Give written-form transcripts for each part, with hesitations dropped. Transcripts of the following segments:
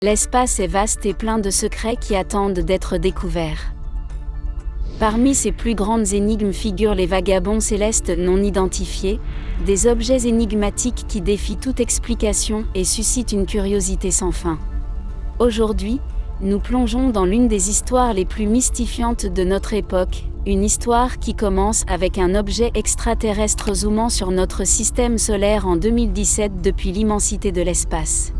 L'espace est vaste et plein de secrets qui attendent d'être découverts. Parmi ces plus grandes énigmes figurent les vagabonds célestes non identifiés, des objets énigmatiques qui défient toute explication et suscitent une curiosité sans fin. Aujourd'hui, nous plongeons dans l'une des histoires les plus mystifiantes de notre époque, une histoire qui commence avec un objet extraterrestre zoomant sur notre système solaire en 2017 depuis l'immensité de l'espace.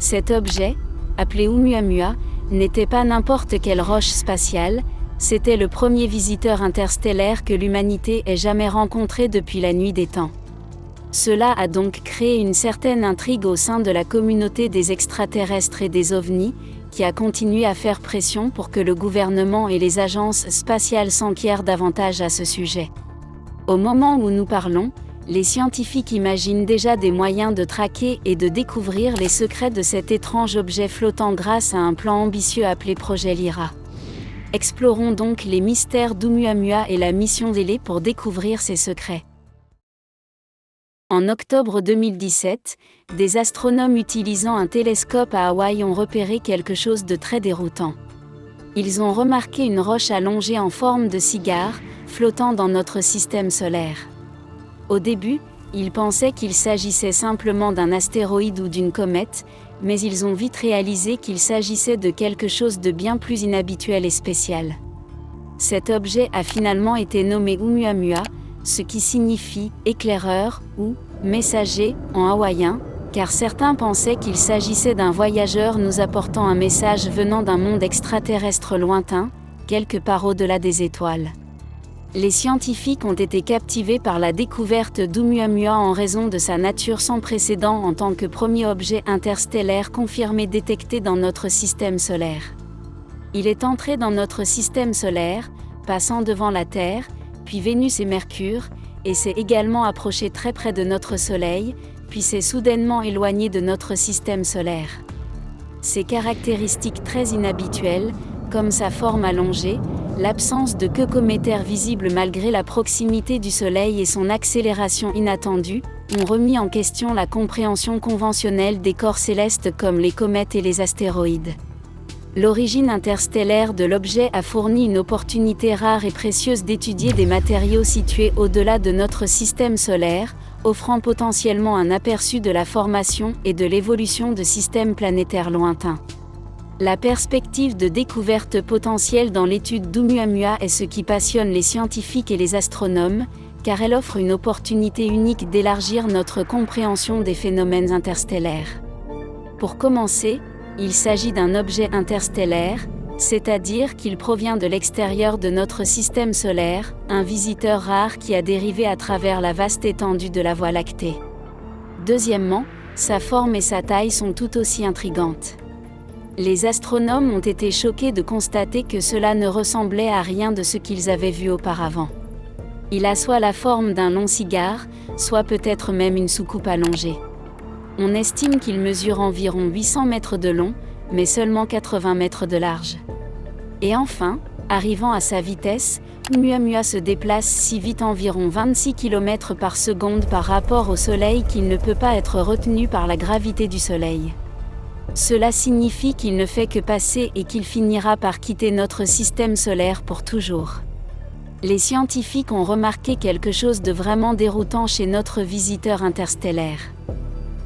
Cet objet, appelé Oumuamua, n'était pas n'importe quelle roche spatiale, c'était le premier visiteur interstellaire que l'humanité ait jamais rencontré depuis la nuit des temps. Cela a donc créé une certaine intrigue au sein de la communauté des extraterrestres et des ovnis, qui a continué à faire pression pour que le gouvernement et les agences spatiales s'enquièrent davantage à ce sujet. Au moment où nous parlons, les scientifiques imaginent déjà des moyens de traquer et de découvrir les secrets de cet étrange objet flottant grâce à un plan ambitieux appelé Projet Lyra. Explorons donc les mystères d'Oumuamua et la mission Lélé pour découvrir ces secrets. En octobre 2017, des astronomes utilisant un télescope à Hawaï ont repéré quelque chose de très déroutant. Ils ont remarqué une roche allongée en forme de cigare, flottant dans notre système solaire. Au début, ils pensaient qu'il s'agissait simplement d'un astéroïde ou d'une comète, mais ils ont vite réalisé qu'il s'agissait de quelque chose de bien plus inhabituel et spécial. Cet objet a finalement été nommé Oumuamua, ce qui signifie « éclaireur » ou « messager » en hawaïen, car certains pensaient qu'il s'agissait d'un voyageur nous apportant un message venant d'un monde extraterrestre lointain, quelque part au-delà des étoiles. Les scientifiques ont été captivés par la découverte d'Oumuamua en raison de sa nature sans précédent en tant que premier objet interstellaire confirmé détecté dans notre système solaire. Il est entré dans notre système solaire, passant devant la Terre, puis Vénus et Mercure, et s'est également approché très près de notre Soleil, puis s'est soudainement éloigné de notre système solaire. Ses caractéristiques très inhabituelles, comme sa forme allongée, l'absence de queue cométaire visible malgré la proximité du Soleil et son accélération inattendue, ont remis en question la compréhension conventionnelle des corps célestes comme les comètes et les astéroïdes. L'origine interstellaire de l'objet a fourni une opportunité rare et précieuse d'étudier des matériaux situés au-delà de notre système solaire, offrant potentiellement un aperçu de la formation et de l'évolution de systèmes planétaires lointains. La perspective de découverte potentielle dans l'étude d'Oumuamua est ce qui passionne les scientifiques et les astronomes, car elle offre une opportunité unique d'élargir notre compréhension des phénomènes interstellaires. Pour commencer, il s'agit d'un objet interstellaire, c'est-à-dire qu'il provient de l'extérieur de notre système solaire, un visiteur rare qui a dérivé à travers la vaste étendue de la Voie lactée. Deuxièmement, sa forme et sa taille sont tout aussi intrigantes. Les astronomes ont été choqués de constater que cela ne ressemblait à rien de ce qu'ils avaient vu auparavant. Il a soit la forme d'un long cigare, soit peut-être même une soucoupe allongée. On estime qu'il mesure environ 800 mètres de long, mais seulement 80 mètres de large. Et enfin, arrivant à sa vitesse, Oumuamua se déplace si vite environ 26 km par seconde par rapport au Soleil qu'il ne peut pas être retenu par la gravité du Soleil. Cela signifie qu'il ne fait que passer et qu'il finira par quitter notre système solaire pour toujours. Les scientifiques ont remarqué quelque chose de vraiment déroutant chez notre visiteur interstellaire.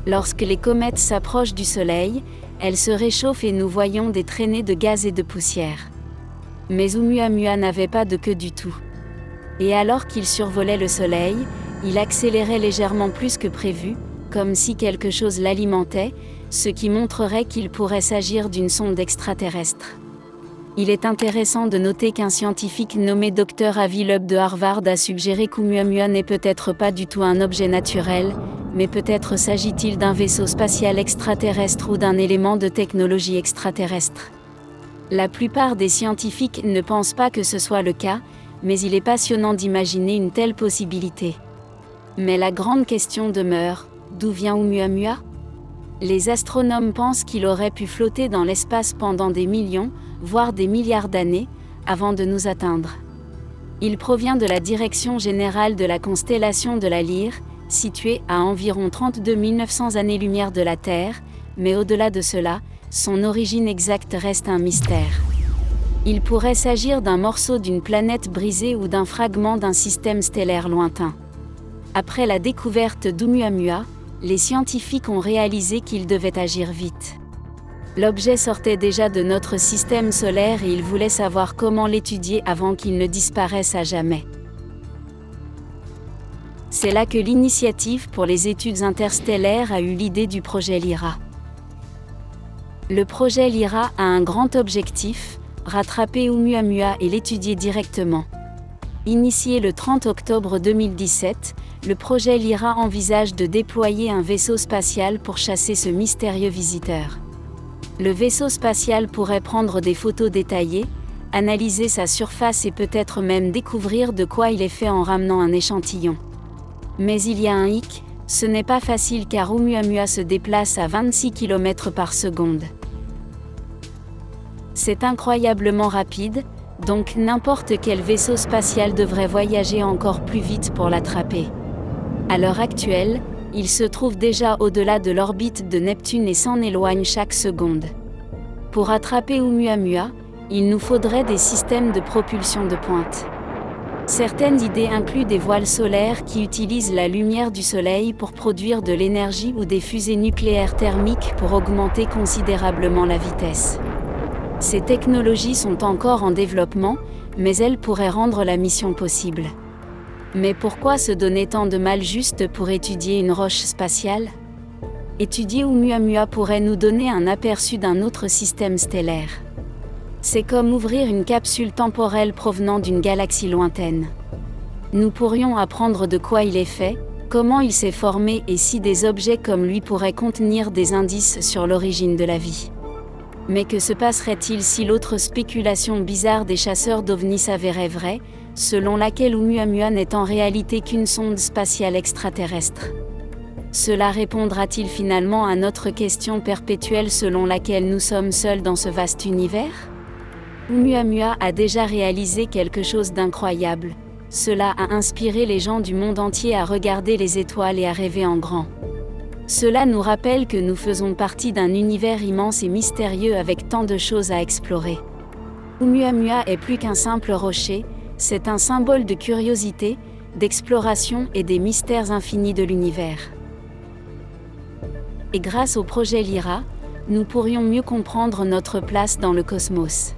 Lorsque les comètes s'approchent du Soleil, elles se réchauffent et nous voyons des traînées de gaz et de poussière. Mais Oumuamua n'avait pas de queue du tout. Et alors qu'il survolait le Soleil, il accélérait légèrement plus que prévu, comme si quelque chose l'alimentait, ce qui montrerait qu'il pourrait s'agir d'une sonde extraterrestre. Il est intéressant de noter qu'un scientifique nommé Dr. Avi Loeb de Harvard a suggéré qu'Oumuamua n'est peut-être pas du tout un objet naturel, mais peut-être s'agit-il d'un vaisseau spatial extraterrestre ou d'un élément de technologie extraterrestre. La plupart des scientifiques ne pensent pas que ce soit le cas, mais il est passionnant d'imaginer une telle possibilité. Mais la grande question demeure, d'où vient Oumuamua ? Les astronomes pensent qu'il aurait pu flotter dans l'espace pendant des millions, voire des milliards d'années, avant de nous atteindre. Il provient de la direction générale de la constellation de la Lyre, située à environ 32 900 années-lumière de la Terre, mais au-delà de cela, son origine exacte reste un mystère. Il pourrait s'agir d'un morceau d'une planète brisée ou d'un fragment d'un système stellaire lointain. Après la découverte d'Oumuamua, les scientifiques ont réalisé qu'ils devaient agir vite. L'objet sortait déjà de notre système solaire et ils voulaient savoir comment l'étudier avant qu'il ne disparaisse à jamais. C'est là que l'initiative pour les études interstellaires a eu l'idée du projet Lyra. Le projet Lyra a un grand objectif, rattraper Oumuamua et l'étudier directement. Initié le 30 octobre 2017, le projet Lyra envisage de déployer un vaisseau spatial pour chasser ce mystérieux visiteur. Le vaisseau spatial pourrait prendre des photos détaillées, analyser sa surface et peut-être même découvrir de quoi il est fait en ramenant un échantillon. Mais il y a un hic, ce n'est pas facile car Oumuamua se déplace à 26 km par seconde. C'est incroyablement rapide, donc n'importe quel vaisseau spatial devrait voyager encore plus vite pour l'attraper. À l'heure actuelle, il se trouve déjà au-delà de l'orbite de Neptune et s'en éloigne chaque seconde. Pour attraper Oumuamua, il nous faudrait des systèmes de propulsion de pointe. Certaines idées incluent des voiles solaires qui utilisent la lumière du soleil pour produire de l'énergie ou des fusées nucléaires thermiques pour augmenter considérablement la vitesse. Ces technologies sont encore en développement, mais elles pourraient rendre la mission possible. Mais pourquoi se donner tant de mal juste pour étudier une roche spatiale ? Étudier Oumuamua pourrait nous donner un aperçu d'un autre système stellaire. C'est comme ouvrir une capsule temporelle provenant d'une galaxie lointaine. Nous pourrions apprendre de quoi il est fait, comment il s'est formé et si des objets comme lui pourraient contenir des indices sur l'origine de la vie. Mais que se passerait-il si l'autre spéculation bizarre des chasseurs d'ovnis s'avérait vraie, selon laquelle Oumuamua n'est en réalité qu'une sonde spatiale extraterrestre ? Cela répondra-t-il finalement à notre question perpétuelle selon laquelle nous sommes seuls dans ce vaste univers ? Oumuamua a déjà réalisé quelque chose d'incroyable. Cela a inspiré les gens du monde entier à regarder les étoiles et à rêver en grand. Cela nous rappelle que nous faisons partie d'un univers immense et mystérieux avec tant de choses à explorer. Oumuamua est plus qu'un simple rocher, c'est un symbole de curiosité, d'exploration et des mystères infinis de l'univers. Et grâce au projet Lyra, nous pourrions mieux comprendre notre place dans le cosmos.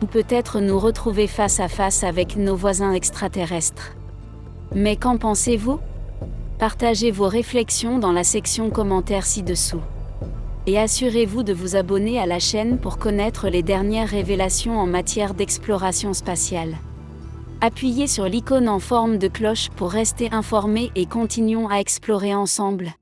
Ou peut-être nous retrouver face à face avec nos voisins extraterrestres. Mais qu'en pensez-vous ? Partagez vos réflexions dans la section commentaires ci-dessous. Et assurez-vous de vous abonner à la chaîne pour connaître les dernières révélations en matière d'exploration spatiale. Appuyez sur l'icône en forme de cloche pour rester informé et continuons à explorer ensemble.